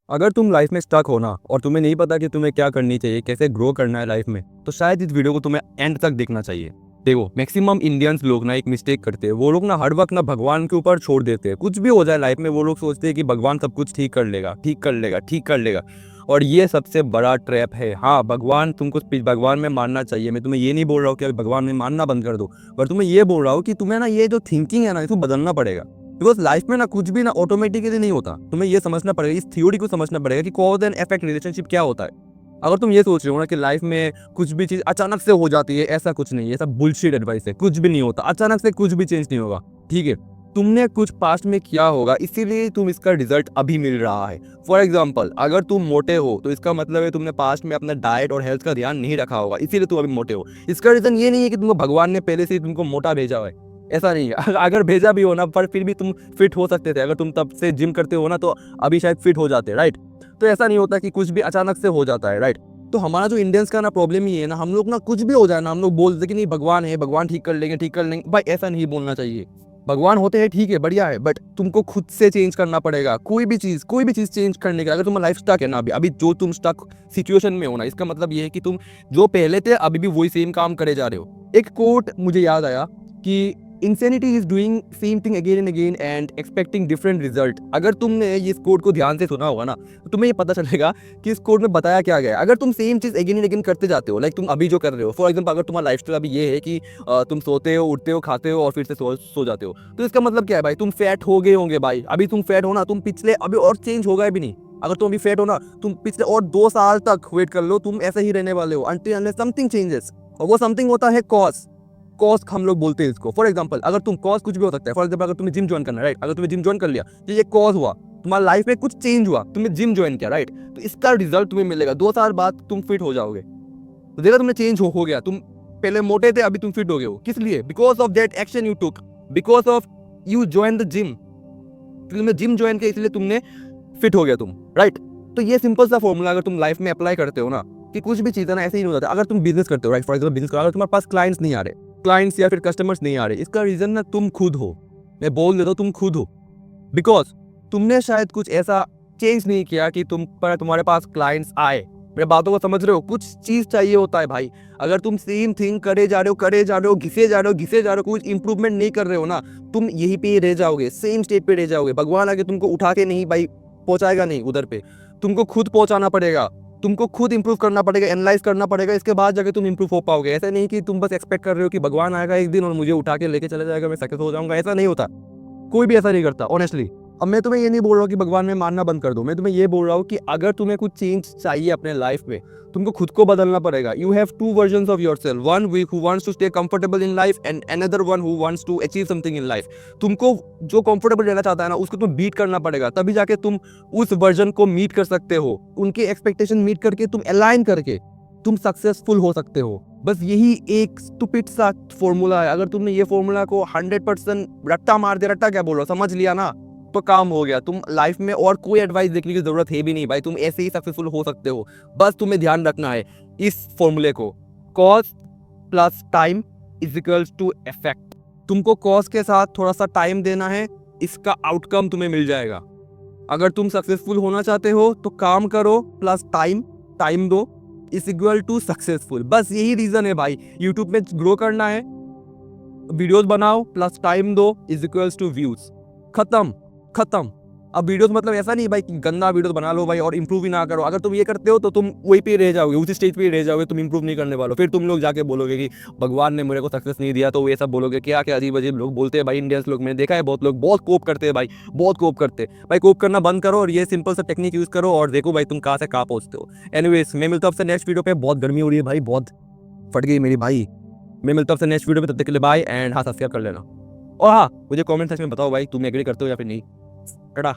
अगर तुम लाइफ में स्टक हो ना और तुम्हें नहीं पता कि तुम्हें क्या करनी चाहिए, कैसे ग्रो करना है लाइफ में, तो शायद इस वीडियो को तुम्हें एंड तक देखना चाहिए। देखो, मैक्सिमम इंडियंस लोग ना एक मिस्टेक करते हैं। वो लोग ना हर वक्त ना भगवान के ऊपर छोड़ देते हैं। कुछ भी हो जाए लाइफ में, वो लोग सोचते हैं कि भगवान सब कुछ ठीक कर लेगा, ठीक कर लेगा, ठीक कर लेगा। और ये सबसे बड़ा ट्रैप है। हाँ, भगवान तुमको भगवान में मानना चाहिए। मैं तुम्हें ये नहीं बोल रहा हूँ कि अभी भगवान में मानना बंद कर दो, पर तुम्हें ये बोल रहा हूँ कि तुम्हें ना ये जो थिंकिंग है ना, इसको बदलना पड़ेगा। बिकॉज लाइफ में ना कुछ भी ना ऑटोमेटिकली नहीं होता। तुम्हें ये समझना पड़ेगा, इस थ्योरी को समझना पड़ेगा कि कॉज एंड इफेक्ट रिलेशनशिप क्या होता है। अगर तुम ये सोच रहे हो ना कि लाइफ में कुछ भी चीज अचानक से हो जाती है, ऐसा कुछ नहीं है। ये सब बुलशिट एडवाइस है। कुछ भी नहीं होता अचानक से, कुछ भी चेंज नहीं होगा। ठीक है, तुमने कुछ पास्ट में किया होगा, इसीलिए तुम इसका रिजल्ट अभी मिल रहा है। फॉर एग्जाम्पल, अगर तुम मोटे हो तो इसका मतलब है तुमने पास्ट में अपना डाइट और हेल्थ का ध्यान नहीं रखा होगा, इसीलिए तुम अभी मोटे हो। इसका रीजन ये नहीं है कि तुमको भगवान ने पहले से ही तुमको मोटा भेजा है। ऐसा नहीं है। अगर भेजा भी हो ना, पर फिर भी तुम फिट हो सकते थे। अगर तुम तब से जिम करते हो ना, तो अभी शायद फिट हो जाते, राइट। तो ऐसा नहीं होता कि कुछ भी अचानक से हो जाता है, राइट। तो हमारा जो इंडियंस का ना प्रॉब्लम ये है ना, हम लोग ना कुछ भी हो जाए ना, हम लोग बोलते कि नहीं भगवान है, भगवान ठीक कर लेंगे, ठीक कर लेंगे। भाई ऐसा नहीं बोलना चाहिए। भगवान होते हैं, ठीक है, बढ़िया है, बट तुमको खुद से चेंज करना पड़ेगा। कोई भी चीज चेंज करने का। अगर तुम्हारा लाइफ स्टक है ना, अभी अभी जो तुम स्टक सिचुएशन में हो ना, इसका मतलब ये है कि तुम जो पहले थे अभी भी वही सेम काम करे जा रहे हो। एक कोट मुझे याद आया कि insanity is doing same thing again and again and expecting different result. अगर तुमने इस कोड को ध्यान से सुना होगा ना, तो तुम्हें ये पता चलेगा कि इस कोड में बताया क्या गया है। अगर तुम सेम चीज अगेन एंड अगेन करते जाते हो, लाइक तुम अभी जो कर रहे हो, फॉर एग्जांपल अगर तुम्हारा लाइफस्टाइल अभी ये है कि तुम सोते हो, उठते हो, खाते हो और फिर से सो जाते हो, तो इसका मतलब क्या है भाई? तुम फैट हो गए होंगे भाई। अभी तुम फैट हो ना, तुम पिछले अभी और चेंज हो गए भी नहीं। अगर तुम अभी फैट हो ना, तुम पिछले और 2 साल तक वेट कर लो, तुम ऐसे ही रहने वाले हो अनटिल अनलेस समथिंग चेंजेस। और वो समथिंग होता है कॉज। कॉज हम लोग बोलते हैं इसको। फॉर एग्जाम्पल, अगर तुम कॉज कुछ भी हो सकता है। फॉर एग्जाम्पल, अगर तुम्हें जिम ज्वाइन करना है, राइट, अगर तुम्हें जिम ज्वाइन कर लिया तो ये कॉज हुआ। तुम्हारी लाइफ में कुछ चेंज हुआ, तुमने जिम ज्वाइन किया, राइट, तो इसका रिजल्ट तुम्हें मिलेगा 2 साल बाद। तुम फिट हो जाओगे, तो देखा तुमने चेंज हो गया। तुम पहले मोटे थे, अभी तुम फिट हो गए हो। किस लिए? Because of that action you took, because of you join the gym. तुमने जिम ज्वाइन किया, इसलिए तुमने फिट हो गया तुम, राइट। तो ये सिंपल सा फॉर्मूला अगर तुम लाइफ में अप्लाई करते हो ना, कि कुछ भी चीज़ है ना, ऐसे ही नहीं हो जाता। अगर तुम बिजनेस करते हो, राइट, फॉर एग्जाम्पल बिजनेस करो, अगर तुम्हारे पास क्लाइंट्स नहीं आ रहे, क्लाइंट्स या फिर कस्टमर्स नहीं आ रहे, इसका रीजन ना तुम खुद हो। मैं बोल देता हूँ, तुम खुद हो। बिकॉज तुमने शायद कुछ ऐसा चेंज नहीं किया कि तुम्हारे पास क्लाइंट्स आए। मेरे बातों को समझ रहे हो? कुछ चीज चाहिए होता है भाई। अगर तुम सेम थिंग करे जा रहे हो, करे जा रहे हो, घिसे जा रहे हो, घिसे जा रहे हो, कुछ इंप्रूवमेंट नहीं कर रहे हो ना, तुम यहीं पे रह जाओगे, सेम स्टेट पे रह जाओगे। भगवान आगे तुमको उठा के नहीं भाई पहुंचाएगा, नहीं उधर पे। तुमको खुद पहुंचाना पड़ेगा, तुमको खुद इंप्रूव करना पड़ेगा, एनालाइज करना पड़ेगा, इसके बाद जाके तुम इंप्रूव हो पाओगे। ऐसा नहीं कि तुम बस एक्सपेक्ट कर रहे हो कि भगवान आएगा एक दिन और मुझे उठा के लेके चले जाएगा, मैं सक्सेस हो जाऊंगा। ऐसा नहीं होता। कोई भी ऐसा नहीं करता, ऑनेस्टली। अब मैं तुम्हें ये नहीं बोल रहा हूँ कि भगवान में मानना बंद कर दो। मैं तुम्हें ये बोल रहा हूँ कि अगर तुम्हें कुछ चेंज चाहिए अपने लाइफ में, तुमको खुद को बदलना पड़ेगा। You have two versions of yourself, one who wants to stay comfortable in life and another one who wants to achieve something in life. तुमको जो कंफर्टेबल रहना चाहता है ना, उसको तुम बीट करना पड़ेगा, तभी जाके तुम उस वर्जन को मीट कर सकते हो। उनके एक्सपेक्टेशन मीट करके, तुम अलाइन करके तुम सक्सेसफुल हो सकते हो। बस यही एक स्टूपिड सा फॉर्मूला है। अगर तुमने ये फॉर्मूला को 100% रट्टा मार दिया, रट्टा क्या बोल रहा हूं, समझ लिया ना, तो काम हो गया। तुम लाइफ में और कोई एडवाइस देखने की जरूरत है भी नहीं भाई। तुम ऐसे ही सक्सेसफुल हो सकते हो। बस तुम्हें ध्यान रखना है इस फॉर्मूले को, cause plus time is equals to effect. तुमको कॉज के साथ थोड़ा सा टाइम देना है, इसका आउटकम तुम्हें मिल जाएगा। अगर तुम सक्सेसफुल होना चाहते हो तो काम करो प्लस टाइम, टाइम दो इज इक्वल टू सक्सेसफुल। बस यही रीजन है भाई। यूट्यूब में ग्रो करना है, वीडियोस बनाओ प्लस टाइम दो इज इक्वल्स टू व्यूज। खत्म, खत्म। अब वीडियोस मतलब ऐसा नहीं भाई कि गंदा वीडियोस बना लो भाई और इंप्रूव ही ना करो। अगर तुम ये करते हो तो तुम वहीं पे रह जाओगे, उसी स्टेज पे रह जाओगे, तुम इंप्रूव नहीं करने वाले। फिर तुम लोग जाके बोलोगे कि भगवान ने मेरे को सक्सेस नहीं दिया, तो ये सब बोलोगे। क्या क्या अजीब अजीब लोग बोलते हैं भाई, इंडियंस लोग। मैंने देखा है बहुत लोग बहुत कोप करते हैं भाई, बहुत कोप करते हैं भाई। कोप करना बंद करो और ये सिंपल सा टेक्निक यूज करो और देखो भाई तुम कहाँ से कहाँ पहुंचते हो। एनीवेज, मैं मिलता हूँ आपसे नेक्स्ट वीडियो पे। बहुत गर्मी हो रही है भाई, बहुत फट गई मेरी भाई। मैं मिलता हूँ आपसे नेक्स्ट वीडियो पे, तब तक के लिए बाय एंड हाँ, सब्सक्राइब कर लेना। और हाँ, मुझे कमेंट सेक्शन में बताओ भाई तुम एग्री करते हो या फिर नहीं। टाटा।